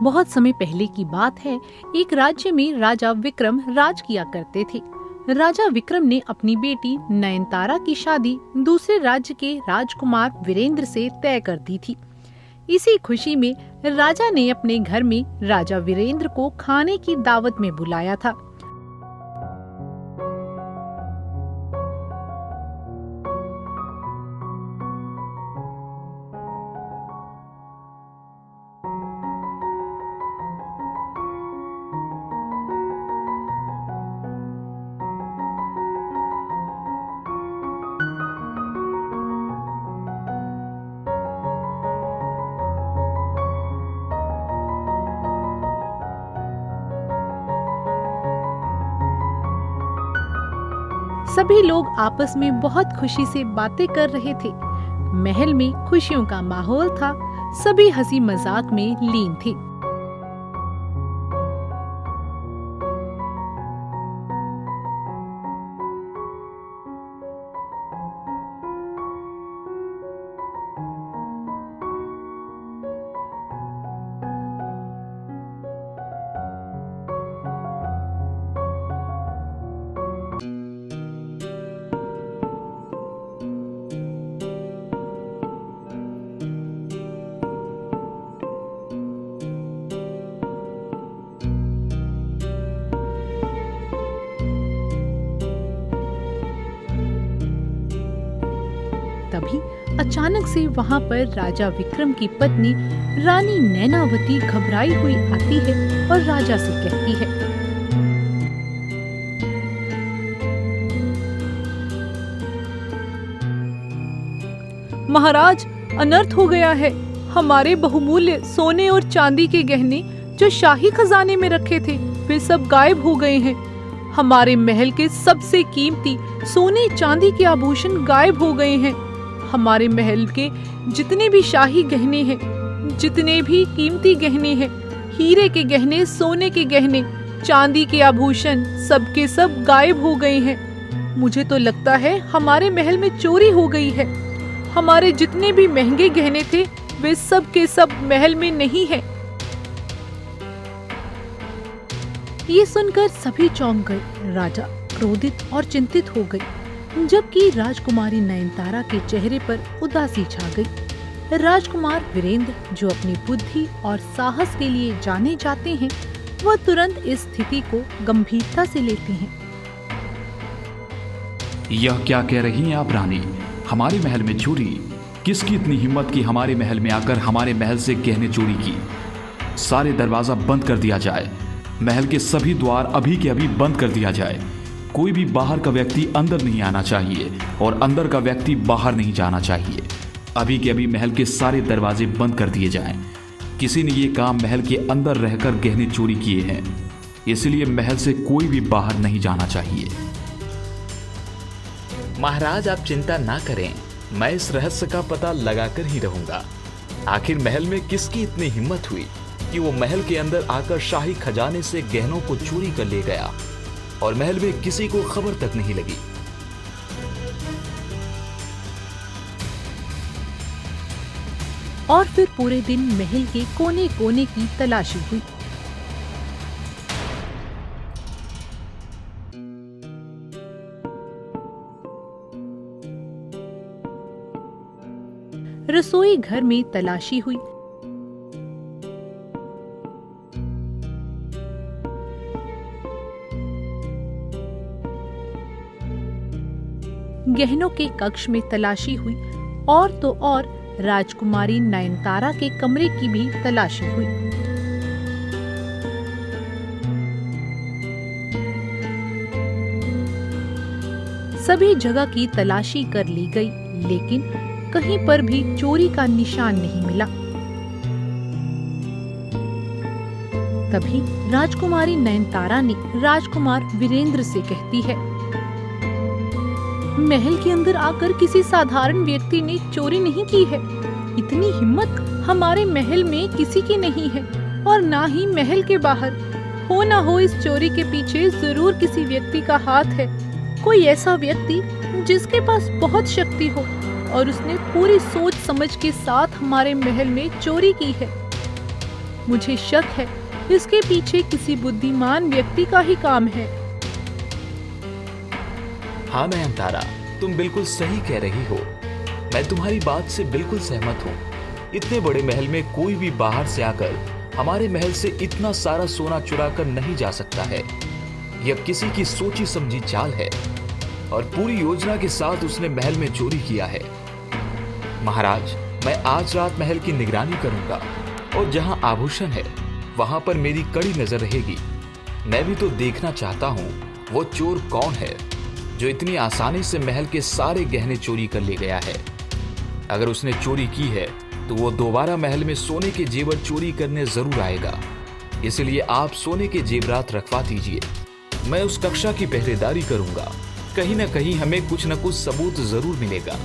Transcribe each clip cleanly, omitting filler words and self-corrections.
बहुत समय पहले की बात है। एक राज्य में राजा विक्रम राज किया करते थे। राजा विक्रम ने अपनी बेटी नयनतारा की शादी दूसरे राज्य के राजकुमार वीरेंद्र से तय कर दी थी। इसी खुशी में राजा ने अपने घर में राजा वीरेंद्र को खाने की दावत में बुलाया था। सभी लोग आपस में बहुत खुशी से बातें कर रहे थे। महल में खुशियों का माहौल था। सभी हंसी मजाक में लीन थे। तभी अचानक से वहाँ पर राजा विक्रम की पत्नी रानी नैनावती घबराई हुई आती है और राजा से कहती है, महाराज, अनर्थ हो गया है। हमारे बहुमूल्य सोने और चांदी के गहने जो शाही खजाने में रखे थे वे सब गायब हो गए हैं। हमारे महल के सबसे कीमती सोने चांदी के आभूषण गायब हो गए हैं। हमारे महल के जितने भी शाही गहने हैं, जितने भी कीमती गहने हैं, हीरे के गहने, सोने के गहने, चांदी के आभूषण, सब के सब गायब हो गए हैं। मुझे तो लगता है हमारे महल में चोरी हो गई है। हमारे जितने भी महंगे गहने थे वे सब के सब महल में नहीं है। ये सुनकर सभी चौंक गए। राजा क्रोधित और चिंतित हो गए, जबकि राजकुमारी नयनतारा के चेहरे पर उदासी छा गई। राजकुमार वीरेंद्र, जो अपनी बुद्धि और साहस के लिए जाने जाते हैं, वह तुरंत इस स्थिति को गंभीरता से लेते हैं। यह क्या कह रही हैं आप रानी? हमारे महल में चोरी? किसकी इतनी हिम्मत की हमारे महल में आकर हमारे महल से गहने चोरी की? सारे दरवाजा बंद कर दिया जाए। महल के सभी द्वार अभी के अभी बंद कर दिया जाए। कोई भी बाहर का व्यक्ति अंदर नहीं आना चाहिए और अंदर का व्यक्ति बाहर नहीं जाना चाहिए। अभी के अभी महल के सारे दरवाजे बंद कर दिए जाएं। किसी ने ये काम महल के अंदर रहकर गहने चोरी किए हैं, इसलिए महल से कोई भी बाहर नहीं जाना चाहिए। महाराज, आप चिंता ना करें, मैं इस रहस्य का पता लगाकर ही रहूंगा। आखिर महल में किसकी इतनी हिम्मत हुई कि वो महल के अंदर आकर शाही खजाने से गहनों को चोरी कर ले गया और महल में किसी को खबर तक नहीं लगी। और फिर पूरे दिन महल के कोने कोने की तलाशी हुई। रसोई घर में तलाशी हुई। गहनों के कक्ष में तलाशी हुई और तो और राजकुमारी नयनतारा के कमरे की भी तलाशी हुई। सभी जगह की तलाशी कर ली गई, लेकिन कहीं पर भी चोरी का निशान नहीं मिला। तभी राजकुमारी नयनतारा ने राजकुमार वीरेंद्र से कहती है, महल के अंदर आकर किसी साधारण व्यक्ति ने चोरी नहीं की है। इतनी हिम्मत हमारे महल में किसी की नहीं है और ना ही महल के बाहर। हो ना हो इस चोरी के पीछे जरूर किसी व्यक्ति का हाथ है। कोई ऐसा व्यक्ति जिसके पास बहुत शक्ति हो और उसने पूरी सोच समझ के साथ हमारे महल में चोरी की है। मुझे शक है इसके पीछे किसी बुद्धिमान व्यक्ति का ही काम है। हाँ नयनतारा, तुम बिल्कुल सही कह रही हो। मैं तुम्हारी बात से बिल्कुल सहमत हूँ। इतने बड़े महल में कोई भी बाहर से आकर हमारे महल से इतना सारा सोना चुरा कर नहीं जा सकता है। यह किसी की सोची समझी चाल है और पूरी योजना के साथ उसने महल में चोरी किया है। महाराज, मैं आज रात महल की निगरानी करूंगा और जहां आभूषण है वहां पर मेरी कड़ी नजर रहेगी। मैं भी तो देखना चाहता हूं वो चोर कौन है जो इतनी आसानी से महल के सारे गहने चोरी कर ले गया है। अगर उसने चोरी की है तो वो दोबारा महल में सोने के जेवर चोरी करने जरूर आएगा। इसलिए आप सोने के जेवरात रखवा दीजिए। मैं उस कक्षा की पहरेदारी करूंगा। कहीं ना कहीं हमें कुछ न कुछ सबूत जरूर मिलेगा।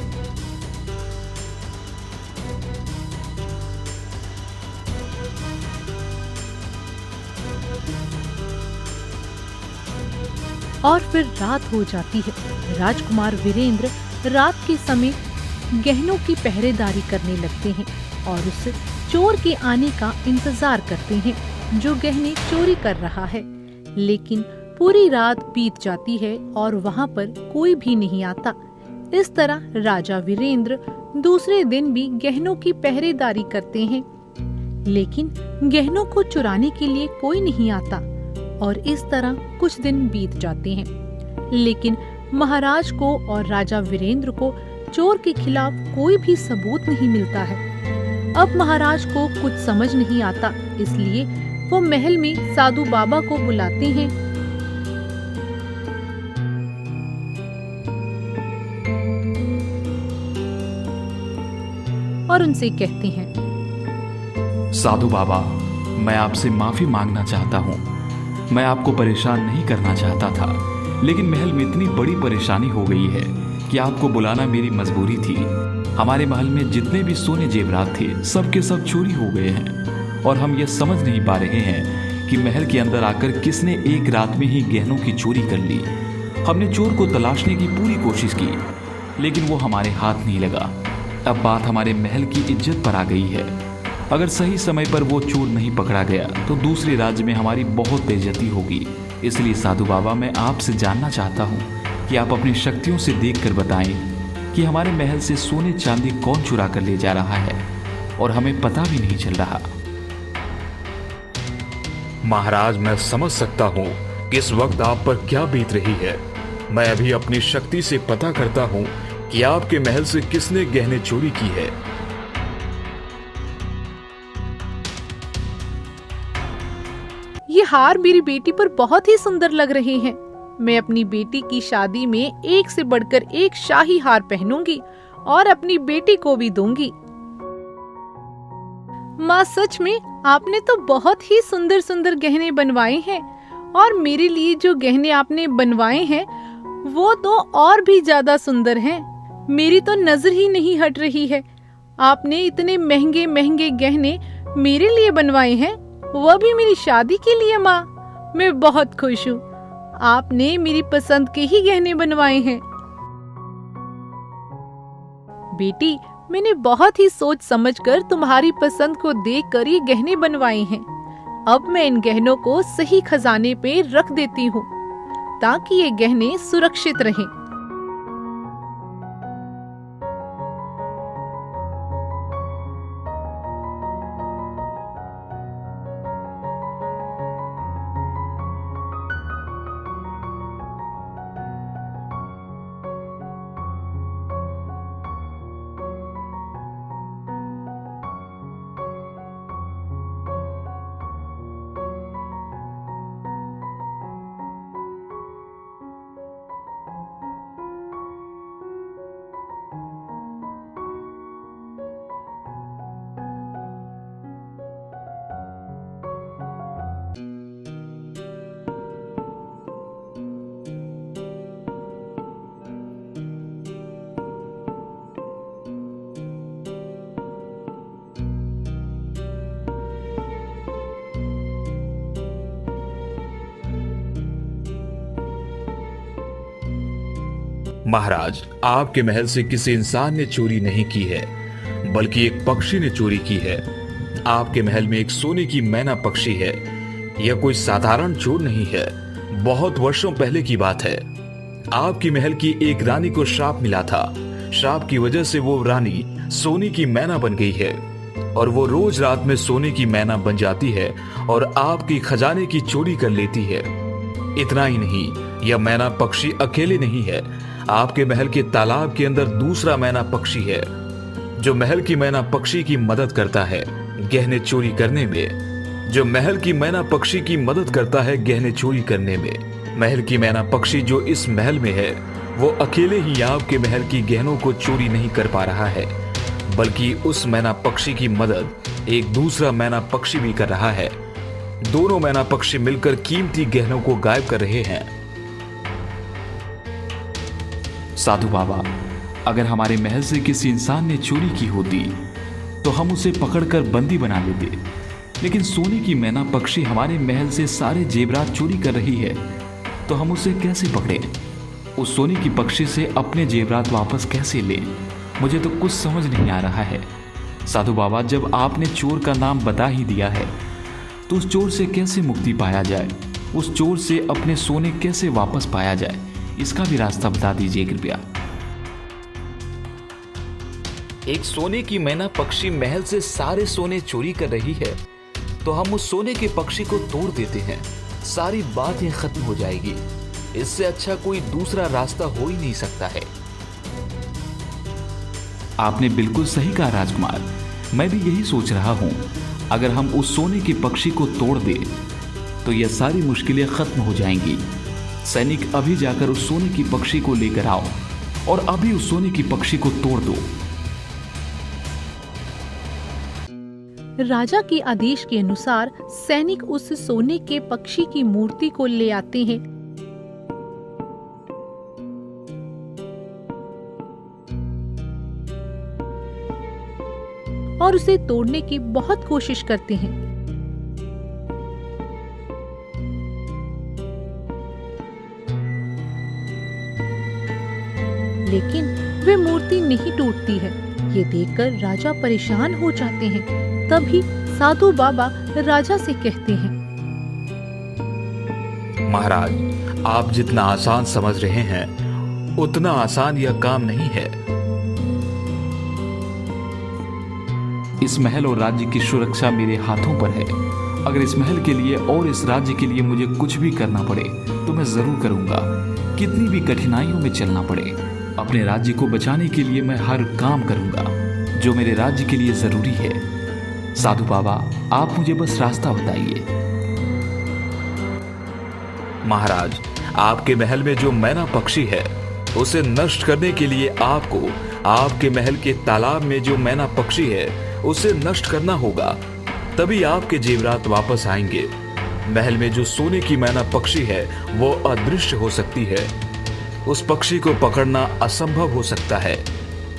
और फिर रात हो जाती है। राजकुमार वीरेंद्र रात के समय गहनों की पहरेदारी करने लगते हैं और उस चोर के आने का इंतजार करते हैं जो गहने चोरी कर रहा है। लेकिन पूरी रात बीत जाती है और वहां पर कोई भी नहीं आता। इस तरह राजा वीरेंद्र दूसरे दिन भी गहनों की पहरेदारी करते हैं, लेकिन गहनों को चुराने के लिए कोई नहीं आता। और इस तरह कुछ दिन बीत जाते हैं, लेकिन महाराज को और राजा वीरेंद्र को चोर के खिलाफ कोई भी सबूत नहीं मिलता है। अब महाराज को कुछ समझ नहीं आता, इसलिए वो महल में साधु बाबा को बुलाते हैं। और उनसे कहते हैं, साधु बाबा, मैं आपसे माफी मांगना चाहता हूँ। मैं आपको परेशान नहीं करना चाहता था, लेकिन महल में इतनी बड़ी परेशानी हो गई है कि आपको बुलाना मेरी मजबूरी थी। हमारे महल में जितने भी सोने जेवरात थे सब के सब चोरी हो गए हैं और हम ये समझ नहीं पा रहे हैं कि महल के अंदर आकर किसने एक रात में ही गहनों की चोरी कर ली। हमने चोर को तलाशने की पूरी कोशिश की, लेकिन वो हमारे हाथ नहीं लगा। अब बात हमारे महल की इज्जत पर आ गई है। अगर सही समय पर वो चोर नहीं पकड़ा गया तो दूसरे राज्य में हमारी बहुत बेइज्जती होगी। इसलिए साधु बाबा, मैं आपसे जानना चाहता हूँ कि आप अपनी शक्तियों से देखकर बताएं कि हमारे महल से सोने चांदी कौन चुरा कर ले जा रहा है और हमें पता भी नहीं चल रहा। महाराज, मैं समझ सकता हूँ कि इस वक्त आप पर क्या बीत रही है। मैं अभी अपनी शक्ति से पता करता हूँ कि आपके महल से किसने गहने चोरी की है। ये हार मेरी बेटी पर बहुत ही सुंदर लग रहे हैं। मैं अपनी बेटी की शादी में एक से बढ़कर एक शाही हार पहनूंगी और अपनी बेटी को भी दूंगी। माँ, सच में आपने तो बहुत ही सुंदर सुंदर गहने बनवाए हैं और मेरे लिए जो गहने आपने बनवाए हैं वो तो और भी ज्यादा सुंदर हैं। मेरी तो नजर ही नहीं हट रही है। आपने इतने महंगे महंगे गहने मेरे लिए बनवाए हैं, वह भी मेरी शादी के लिए। माँ, मैं बहुत खुश हूँ। आपने मेरी पसंद के ही गहने बनवाए हैं। बेटी, मैंने बहुत ही सोच समझकर तुम्हारी पसंद को देखकर ये गहने बनवाए हैं। अब मैं इन गहनों को सही खजाने पे रख देती हूँ ताकि ये गहने सुरक्षित रहें। महाराज, आपके महल से किसी इंसान ने चोरी नहीं की है, बल्कि एक पक्षी ने चोरी की है। आपके महल में एक सोने की मैना पक्षी है। यह कोई साधारण चोर नहीं है। बहुत वर्षों पहले की बात है। आपकी महल की एक रानी को श्राप मिला था। श्राप की वजह से वो रानी सोने की मैना बन गई है और वो रोज रात में सोने की मैना बन जाती है और आपकी खजाने की चोरी कर लेती है। इतना ही नहीं, यह मैना पक्षी अकेले नहीं है। आपके महल के तालाब के अंदर दूसरा मैना पक्षी है जो महल की मैना पक्षी की मदद करता है गहने चोरी करने में। जो महल की मैना पक्षी की मदद करता है गहने चोरी करने में। महल की मैना पक्षी जो इस महल में है वो अकेले ही आपके महल की गहनों को चोरी नहीं कर पा रहा है, बल्कि उस मैना पक्षी की मदद एक दूसरा मैना पक्षी भी कर रहा है। दोनों मैना पक्षी मिलकर कीमती गहनों को गायब कर रहे हैं। साधु बाबा, अगर हमारे महल से किसी इंसान ने चोरी की होती तो हम उसे पकड़कर बंदी बना लेते, लेकिन सोने की मैना पक्षी हमारे महल से सारे जेवरात चोरी कर रही है, तो हम उसे कैसे पकड़े? उस सोने की पक्षी से अपने जेवरात वापस कैसे लें? मुझे तो कुछ समझ नहीं आ रहा है। साधु बाबा, जब आपने चोर का नाम बता ही दिया है तो उस चोर से कैसे मुक्ति पाया जाए? उस चोर से अपने सोने कैसे वापस पाया जाए? इसका भी रास्ता बता दीजिए कृपया। एक सोने की मैना पक्षी महल से सारे सोने चोरी कर रही है, तो हम उस सोने के पक्षी को तोड़ देते हैं, सारी बातें खत्म हो जाएगी। इससे अच्छा कोई दूसरा रास्ता हो ही नहीं सकता है। आपने बिल्कुल सही कहा राजकुमार, मैं भी यही सोच रहा हूं। अगर हम उस सोने के पक्षी को तोड़ दें तो यह सारी मुश्किलें खत्म हो जाएंगी। सैनिक, अभी जाकर उस सोने की पक्षी को लेकर आओ और अभी उस सोने की पक्षी को तोड़ दो। राजा के आदेश के अनुसार सैनिक उस सोने के पक्षी की मूर्ति को ले आते हैं। और उसे तोड़ने की बहुत कोशिश करते हैं, लेकिन वे मूर्ति नहीं टूटती है। ये देखकर राजा परेशान हो जाते हैं। तभी साधु बाबा राजा से कहते हैं, महाराज, आप जितना आसान समझ रहे हैं उतना आसान यह काम नहीं है। इस महल और राज्य की सुरक्षा मेरे हाथों पर है। अगर इस महल के लिए और इस राज्य के लिए मुझे कुछ भी करना पड़े तो मैं जरूर करूंगा, कितनी भी कठिनाइयों में चलना पड़े। अपने राज्य को बचाने के लिए मैं हर काम करूंगा जो मेरे राज्य के लिए जरूरी है। साधु बाबा, आप मुझे बस रास्ता बताइए। महाराज, आपके महल में जो मैना पक्षी है उसे नष्ट करने के लिए आपको आपके महल के तालाब में जो मैना पक्षी है उसे नष्ट करना होगा, तभी आपके जेवरात वापस आएंगे। महल में जो सोने की मैना पक्षी है वो अदृश्य हो सकती है। उस पक्षी को पकड़ना असंभव हो सकता है।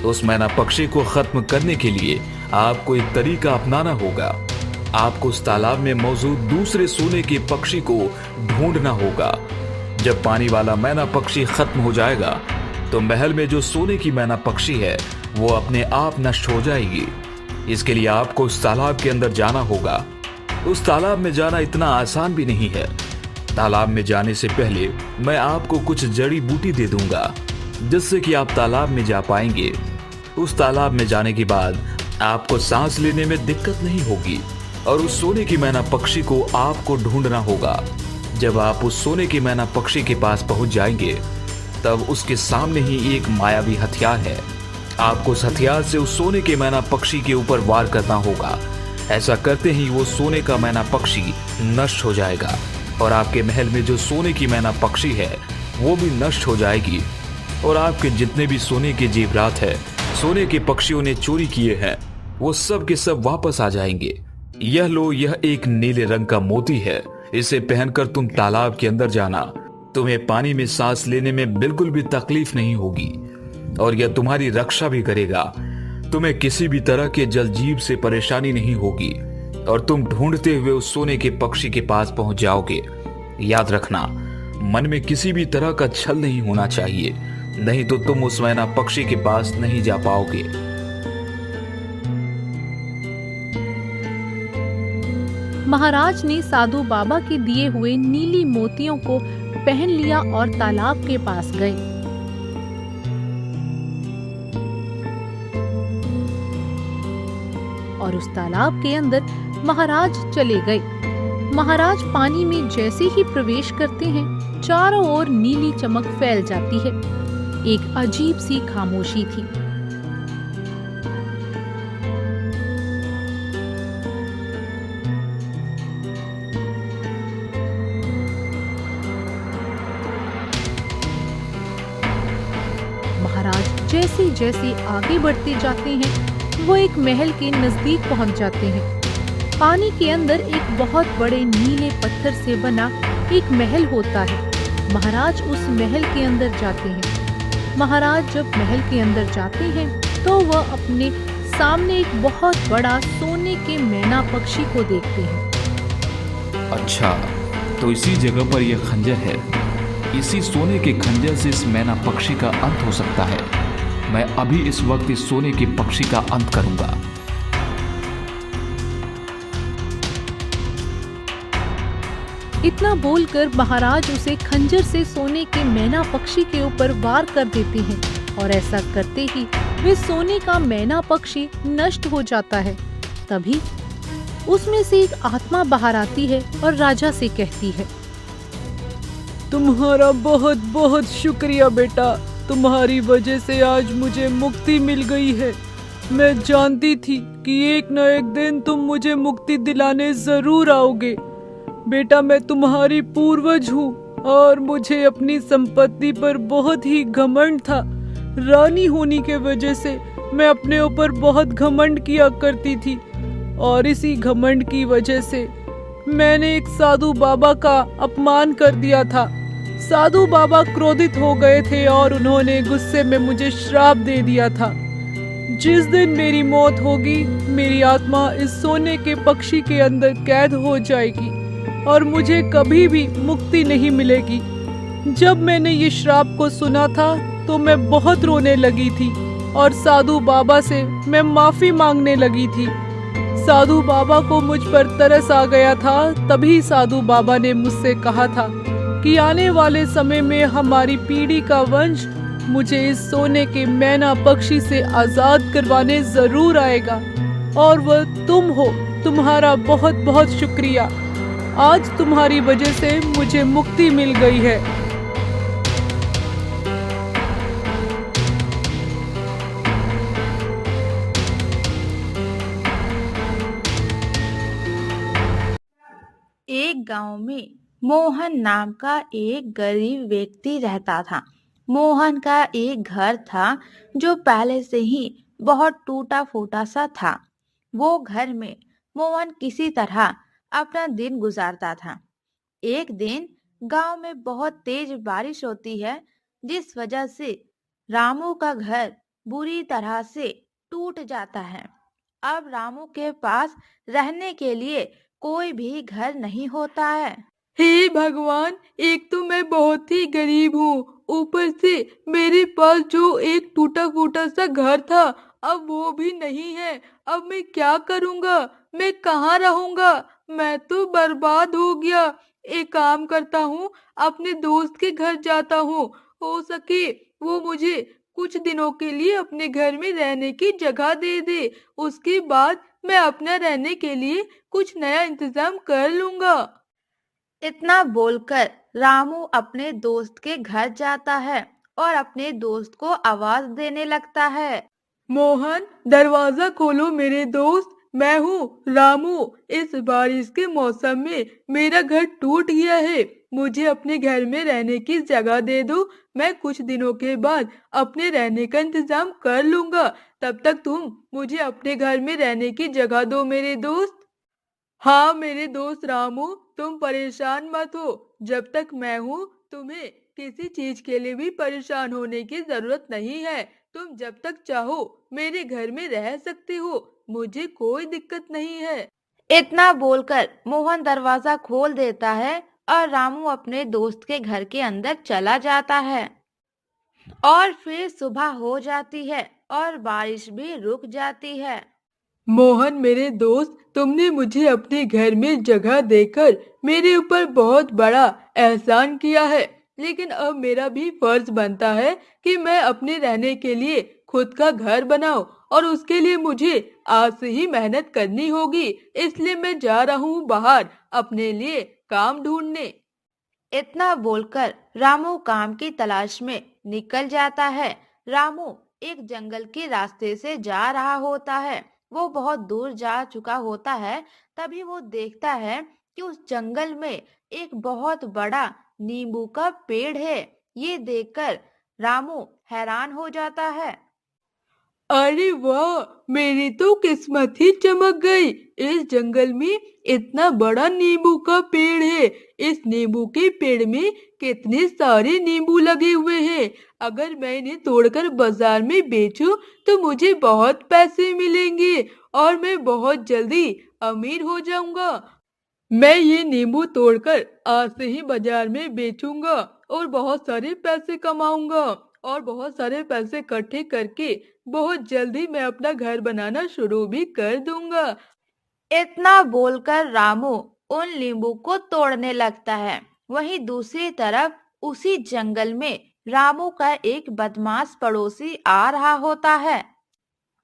उस मैना पक्षी को खत्म करने के लिए आपको एक तरीका अपनाना होगा। आपको उस तालाब में मौजूद दूसरे सोने के पक्षी को ढूंढना होगा। जब पानी वाला मैना पक्षी खत्म हो जाएगा तो महल में जो सोने की मैना पक्षी है वो अपने आप नष्ट हो जाएगी। इसके लिए आपको उस तालाब के अंदर जाना होगा। उस तालाब में जाना इतना आसान भी नहीं है। तालाब में जाने से पहले मैं आपको कुछ जड़ी बूटी दे दूंगा जिससे कि आप तालाब में जा पाएंगे। उस तालाब में जाने के बाद आपको सांस लेने में दिक्कत नहीं होगी और उस सोने की मैना पक्षी को आपको ढूंढना होगा। जब आप उस सोने की मैना पक्षी के पास पहुंच जाएंगे तब उसके सामने ही एक मायावी हथियार है। आपको उस हथियार से उस सोने के मैना पक्षी के ऊपर वार करना होगा। ऐसा करते ही वो सोने का मैना पक्षी नष्ट हो जाएगा और आपके महल में जो सोने की मैना पक्षी है वो भी नष्ट हो जाएगी और आपके जितने भी सोने के जेवरात है, सोने के पक्षियों ने चोरी किए हैं, वो सब के सब वापस आ जाएंगे। यह लो, यह एक नीले रंग का मोती है। इसे पहनकर तुम तालाब के अंदर जाना। तुम्हें पानी में सांस लेने में बिल्कुल भी तकलीफ नहीं होगी और यह तुम्हारी रक्षा भी करेगा। तुम्हें किसी भी तरह के जल जीव से परेशानी नहीं होगी और तुम ढूंढते हुए उस सोने के पक्षी के पास पहुंच जाओगे। याद रखना, मन में किसी भी तरह का छल नहीं होना चाहिए, नहीं तो तुम उस मैना पक्षी के पास नहीं जा पाओगे। महाराज ने साधु बाबा के दिए हुए नीली मोतियों को पहन लिया और तालाब के पास गए। और उस तालाब के अंदर महाराज चले गए। महाराज पानी में जैसे ही प्रवेश करते हैं, चारों ओर नीली चमक फैल जाती है। एक अजीब सी खामोशी थी। महाराज जैसे जैसे आगे बढ़ते जाते हैं, वो एक महल के नजदीक पहुंच जाते हैं। पानी के अंदर एक बहुत बड़े नीले पत्थर से बना एक महल होता है। महाराज उस महल के अंदर जाते हैं। महाराज जब महल के अंदर जाते हैं तो वह अपने सामने एक बहुत बड़ा सोने के मैना पक्षी को देखते हैं। अच्छा, तो इसी जगह पर यह खंजर है। इसी सोने के खंजर से इस मैना पक्षी का अंत हो सकता है। मैं अभी इस वक्त इस सोने के पक्षी का अंत करूंगा। इतना बोलकर महाराज उसे खंजर से सोने के मैना पक्षी के ऊपर वार कर देते हैं और ऐसा करते ही वे सोने का मैना पक्षी नष्ट हो जाता है। तभी उसमें से एक आत्मा बाहर आती है और राजा से कहती है, तुम्हारा बहुत बहुत शुक्रिया बेटा। तुम्हारी वजह से आज मुझे मुक्ति मिल गई है। मैं जानती थी कि एक न एक दिन तुम मुझे मुक्ति दिलाने जरूर आओगे। बेटा, मैं तुम्हारी पूर्वज हूँ और मुझे अपनी संपत्ति पर बहुत ही घमंड था। रानी होने के वजह से मैं अपने ऊपर बहुत घमंड किया करती थी और इसी घमंड की वजह से मैंने एक साधु बाबा का अपमान कर दिया था। साधु बाबा क्रोधित हो गए थे और उन्होंने गुस्से में मुझे श्राप दे दिया था। जिस दिन मेरी मौत होगी, मेरी आत्मा इस सोने के पक्षी के अंदर कैद हो जाएगी और मुझे कभी भी मुक्ति नहीं मिलेगी। जब मैंने ये श्राप को सुना था तो मैं बहुत रोने लगी थी और साधु बाबा से मैं माफी मांगने लगी थी। साधु बाबा को मुझ पर तरस आ गया था। तभी साधु बाबा ने मुझसे कहा था कि आने वाले समय में हमारी पीढ़ी का वंश मुझे इस सोने के मैना पक्षी से आजाद करवाने जरूर आएगा और वह तुम हो। तुम्हारा बहुत बहुत शुक्रिया। आज तुम्हारी वजह से मुझे मुक्ति मिल गई है। एक गांव में मोहन नाम का एक गरीब व्यक्ति रहता था। मोहन का एक घर था जो पहले से ही बहुत टूटा फूटा सा था। वो घर में मोहन किसी तरह अपना दिन गुजारता था। एक दिन गांव में बहुत तेज बारिश होती है, जिस वजह से रामू का घर बुरी तरह से टूट जाता है। अब रामू के पास रहने के लिए कोई भी घर नहीं होता है। हे भगवान, एक तो मैं बहुत ही गरीब हूँ, ऊपर से मेरे पास जो एक टूटा फूटा सा घर था अब वो भी नहीं है। अब मैं क्या करूँगा? मैं कहाँ रहूँगा? मैं तो बर्बाद हो गया। एक काम करता हूँ, अपने दोस्त के घर जाता हूँ। हो सके वो मुझे कुछ दिनों के लिए अपने घर में रहने की जगह दे दे। उसके बाद मैं अपना रहने के लिए कुछ नया इंतजाम कर लूँगा। इतना बोलकर रामू अपने दोस्त के घर जाता है और अपने दोस्त को आवाज देने लगता है। मोहन, दरवाजा खोलो मेरे दोस्त। मैं हूँ रामू। इस बारिश के मौसम में मेरा घर टूट गया है। मुझे अपने घर में रहने की जगह दे दो। मैं कुछ दिनों के बाद अपने रहने का इंतजाम कर लूँगा। तब तक तुम मुझे अपने घर में रहने की जगह दो मेरे दोस्त। हाँ मेरे दोस्त रामू, तुम परेशान मत हो। जब तक मैं हूँ तुम्हें किसी चीज के लिए भी परेशान होने की जरूरत नहीं है। तुम जब तक चाहो मेरे घर में रह सकते हो। मुझे कोई दिक्कत नहीं है। इतना बोलकर मोहन दरवाजा खोल देता है और रामू अपने दोस्त के घर के अंदर चला जाता है। और फिर सुबह हो जाती है और बारिश भी रुक जाती है। मोहन मेरे दोस्त, तुमने मुझे अपने घर में जगह देकर मेरे ऊपर बहुत बड़ा एहसान किया है, लेकिन अब मेरा भी फर्ज बनता है कि मैं अपने रहने के लिए खुद का घर बनाऊं, और उसके लिए मुझे आज से ही मेहनत करनी होगी। इसलिए मैं जा रहा हूँ बाहर अपने लिए काम ढूंढने। इतना बोलकर रामू काम की तलाश में निकल जाता है। रामू एक जंगल के रास्ते से जा रहा होता है। वो बहुत दूर जा चुका होता है। तभी वो देखता है कि उस जंगल में एक बहुत बड़ा नींबू का पेड़ है। ये देखकर रामू हैरान हो जाता है। अरे वाह, मेरी तो किस्मत ही चमक गई। इस जंगल में इतना बड़ा नींबू का पेड़ है। इस नींबू के पेड़ में कितने सारे नींबू लगे हुए हैं। अगर मैं इन्हें तोड़कर बाजार में बेचूं तो मुझे बहुत पैसे मिलेंगे और मैं बहुत जल्दी अमीर हो जाऊंगा। मैं ये नींबू तोड़कर आज से ही बाजार में बेचूंगा और बहुत सारे पैसे कमाऊंगा, और बहुत सारे पैसे इकट्ठे करके बहुत जल्दी मैं अपना घर बनाना शुरू भी कर दूंगा। इतना बोलकर रामू उन नींबू को तोड़ने लगता है। वहीं दूसरी तरफ उसी जंगल में रामू का एक बदमाश पड़ोसी आ रहा होता है।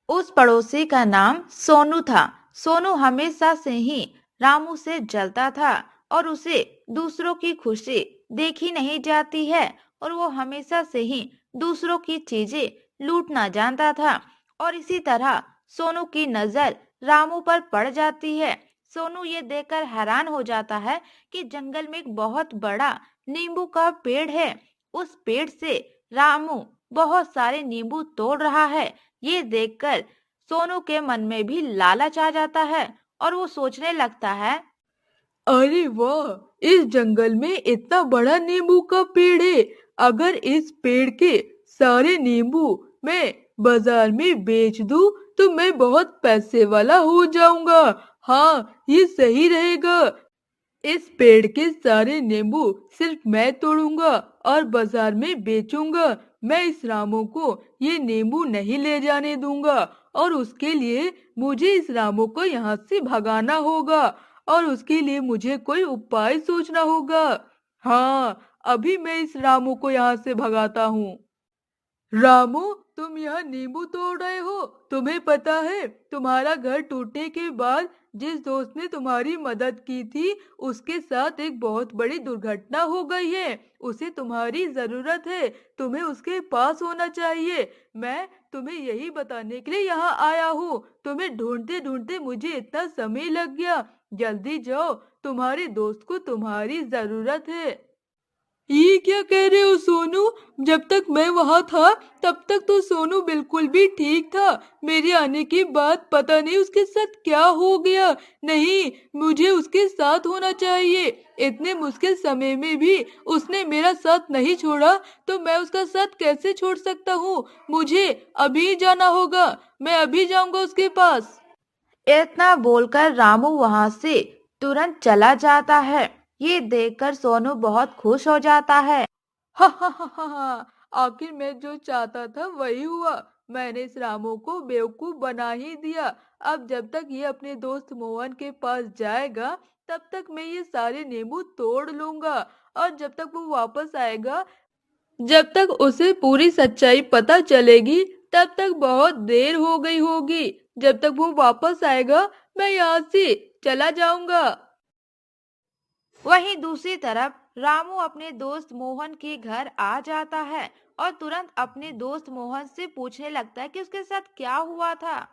उस पड़ोसी का नाम सोनू था। सोनू हमेशा से ही रामू से जलता था और उसे दूसरों की खुशी देखी नहीं जाती है, और वो हमेशा से ही दूसरों की चीजें लूटना जानता था। और इसी तरह सोनू की नजर रामू पर पड़ जाती है। सोनू ये देखकर हैरान हो जाता है कि जंगल में एक बहुत बड़ा नींबू का पेड़ है। उस पेड़ से रामू बहुत सारे नींबू तोड़ रहा है। ये देखकर सोनू के मन में भी लालच आ जाता है और वो सोचने लगता है। अरे वाह, इस जंगल में इतना बड़ा नींबू का पेड़ है। अगर इस पेड़ के सारे नींबू मैं बाजार में बेच दूं तो मैं बहुत पैसे वाला हो जाऊंगा। हाँ, ये सही रहेगा। इस पेड़ के सारे नींबू सिर्फ मैं तोड़ूंगा और बाजार में बेचूंगा। मैं इस रामू को ये नींबू नहीं ले जाने दूंगा, और उसके लिए मुझे इस रामू को यहाँ से भगाना होगा, और उसके लिए मुझे कोई उपाय सोचना होगा। हाँ, अभी मैं इस रामू को यहाँ से भगाता हूँ। रामू, तुम यहाँ नींबू तोड़ रहे हो। तुम्हें पता है तुम्हारा घर टूटने के बाद जिस दोस्त ने तुम्हारी मदद की थी उसके साथ एक बहुत बड़ी दुर्घटना हो गई है। उसे तुम्हारी जरूरत है। तुम्हें उसके पास होना चाहिए। मैं तुम्हें यही बताने के लिए यहाँ आया हूँ। तुम्हें ढूंढते ढूंढते मुझे इतना समय लग गया। जल्दी जाओ, तुम्हारे दोस्त को तुम्हारी जरूरत है। ये क्या कह रहे हो सोनू? जब तक मैं वहाँ था तब तक तो सोनू बिल्कुल भी ठीक था। मेरे आने के बाद पता नहीं उसके साथ क्या हो गया। नहीं, मुझे उसके साथ होना चाहिए। इतने मुश्किल समय में भी उसने मेरा साथ नहीं छोड़ा, तो मैं उसका साथ कैसे छोड़ सकता हूँ? मुझे अभी जाना होगा। मैं अभी जाऊंगा उसके पास। इतना बोलकर रामू वहां से तुरंत चला जाता है। ये देखकर सोनू बहुत खुश हो जाता है। हा हा हा हा हा। आखिर मैं जो चाहता था वही हुआ। मैंने इस रामू को बेवकूफ बना ही दिया। अब जब तक ये अपने दोस्त मोहन के पास जाएगा तब तक मैं ये सारे नींबू तोड़ लूंगा, और जब तक वो वापस आएगा, जब तक उसे पूरी सच्चाई पता चलेगी तब तक बहुत देर हो गई होगी। जब तक वो वापस आएगा मैं यहाँ से चला जाऊंगा। वहीं दूसरी तरफ रामू अपने दोस्त मोहन के घर आ जाता है और तुरंत अपने दोस्त मोहन से पूछने लगता है कि उसके साथ क्या हुआ था।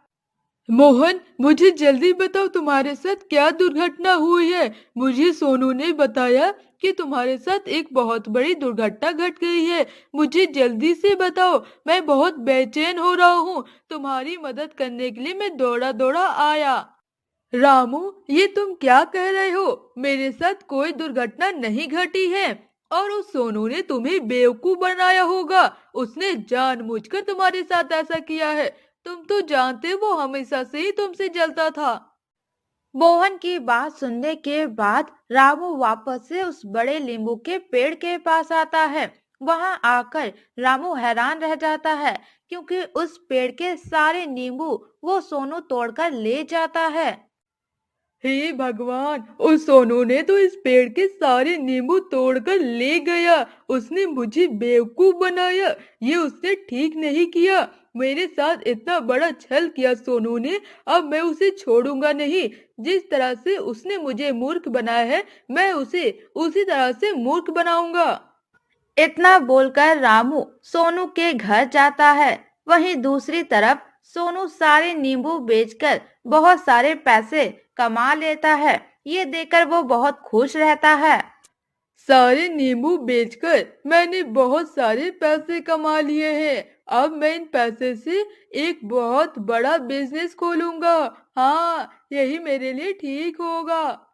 मोहन, मुझे जल्दी बताओ तुम्हारे साथ क्या दुर्घटना हुई है। मुझे सोनू ने बताया कि तुम्हारे साथ एक बहुत बड़ी दुर्घटना घट गई है। मुझे जल्दी से बताओ, मैं बहुत बेचैन हो रहा हूँ। तुम्हारी मदद करने के लिए मैं दौड़ा दौड़ा आया। रामू, ये तुम क्या कह रहे हो? मेरे साथ कोई दुर्घटना नहीं घटी है, और उस सोनू ने तुम्हें बेवकूफ बनाया होगा। उसने जानबूझकर तुम्हारे साथ ऐसा किया है। तुम तो जानते वो हमेशा से ही तुमसे जलता था। मोहन की बात सुनने के बाद रामू वापस से उस बड़े नींबू के पेड़ के पास आता है वहां आकर रामू हैरान रह जाता है क्योंकि उस पेड़ के सारे नींबू वो सोनू तोड़कर ले जाता है। हे भगवान, उस सोनू ने तो इस पेड़ के सारे नींबू तोड़कर ले गया। उसने मुझे बेवकूफ बनाया। ये उसने ठीक नहीं किया। मेरे साथ इतना बड़ा छल किया सोनू ने। अब मैं उसे छोड़ूंगा नहीं। जिस तरह से उसने मुझे मूर्ख बनाया है, मैं उसे उसी तरह से मूर्ख बनाऊंगा। इतना बोलकर रामू सोनू के घर जाता है। वहीं दूसरी तरफ सोनू सारे नींबू बेचकर बहुत सारे पैसे कमा लेता है। ये देखकर वो बहुत खुश रहता है। सारे नींबू बेचकर मैंने बहुत सारे पैसे कमा लिए हैं। अब मैं इन पैसे से एक बहुत बड़ा बिजनेस खोलूंगा। हाँ, यही मेरे लिए ठीक होगा।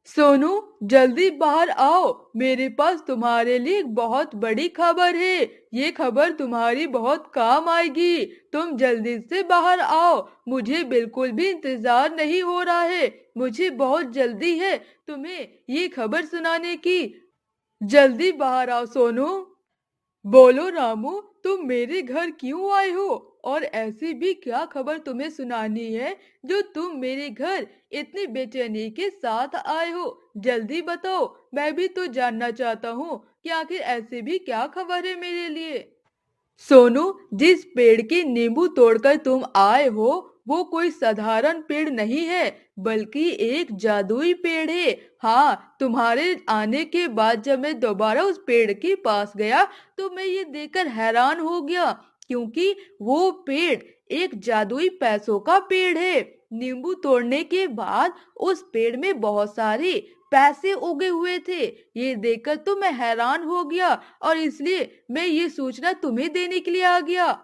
सोनू, जल्दी बाहर आओ। मेरे पास तुम्हारे लिए एक बहुत बड़ी खबर है। ये खबर तुम्हारी बहुत काम आएगी। तुम जल्दी से बाहर आओ। मुझे बिल्कुल भी इंतजार नहीं हो रहा है। मुझे बहुत जल्दी है तुम्हें ये खबर सुनाने की। जल्दी बाहर आओ सोनू। बोलो रामू, तुम मेरे घर क्यों आए हो? और ऐसी भी क्या खबर तुम्हें सुनानी है जो तुम मेरे घर इतनी बेचैनी के साथ आए हो? जल्दी बताओ, मैं भी तो जानना चाहता हूँ कि आखिर ऐसी भी क्या खबर है मेरे लिए। सोनू, जिस पेड़ के नींबू तोड़कर तुम आए हो वो कोई साधारण पेड़ नहीं है, बल्कि एक जादुई पेड़ है। हाँ, तुम्हारे आने के बाद जब मैं दोबारा उस पेड़ के पास गया तो मैं ये देखकर हैरान हो गया, क्योंकि वो पेड़ एक जादुई पैसों का पेड़ है। नींबू तोड़ने के बाद उस पेड़ में बहुत सारे पैसे उगे हुए थे। ये देखकर तो मैं हैरान हो गया और इसलिए मैं ये सूचना तुम्हें देने के लिए आ गया।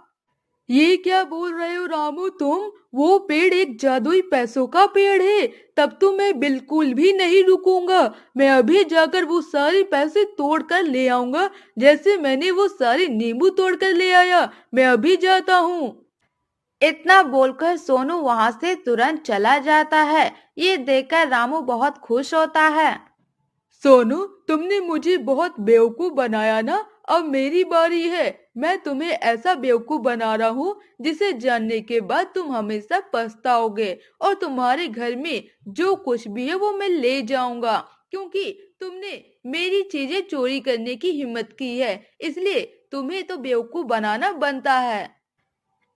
ये क्या बोल रहे हो रामू तुम? वो पेड़ एक जादुई पैसों का पेड़ है। तब तो मैं बिल्कुल भी नहीं रुकूंगा। मैं अभी जाकर वो सारे पैसे तोड़ कर ले आऊंगा, जैसे मैंने वो सारे नींबू तोड़ कर ले आया। मैं अभी जाता हूँ। इतना बोलकर सोनू वहां से तुरंत चला जाता है। ये देखकर रामू बहुत खुश होता है। सोनू, तुमने मुझे बहुत बेवकूफ बनाया ना। अब मेरी बारी है। मैं तुम्हें ऐसा बेवकूफ बना रहा हूँ जिसे जानने के बाद तुम हमेशा पछताओगे, और तुम्हारे घर में जो कुछ भी है वो मैं ले जाऊंगा, क्योंकि तुमने मेरी चीजें चोरी करने की हिम्मत की है। इसलिए तुम्हें तो बेवकूफ बनाना बनता है।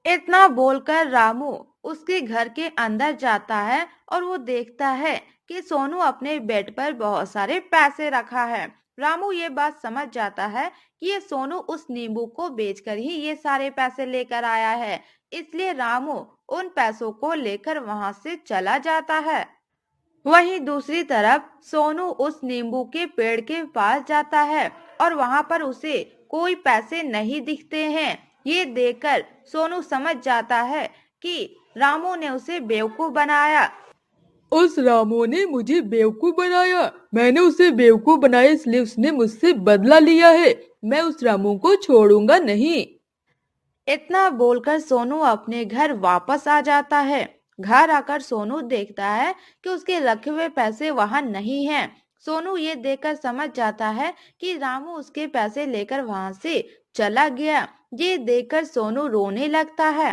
इतना बोलकर रामू उसके घर के अंदर जाता है और वो देखता है कि सोनू अपने बेड पर बहुत सारे पैसे रखा है। रामू ये बात समझ जाता है कि ये सोनू उस नींबू को बेचकर ही ये सारे पैसे लेकर आया है। इसलिए रामू उन पैसों को लेकर वहां से चला जाता है। वहीं दूसरी तरफ सोनू उस नींबू के पेड़ के पास जाता है और वहां पर उसे कोई पैसे नहीं दिखते हैं। ये देखकर सोनू समझ जाता है कि रामू ने उसे बेवकूफ बनाया। उस रामू ने मुझे बेवकूफ बनाया। मैंने उसे बेवकूफ बनाया, इसलिए उसने मुझसे बदला लिया है। मैं उस रामू को छोड़ूंगा नहीं। इतना बोलकर सोनू अपने घर वापस आ जाता है। घर आकर सोनू देखता है कि उसके रखे हुए पैसे वहां नहीं हैं। सोनू ये देखकर समझ जाता है कि रामू उसके पैसे लेकर वहां से चला गया। ये देखकर सोनू रोने लगता है।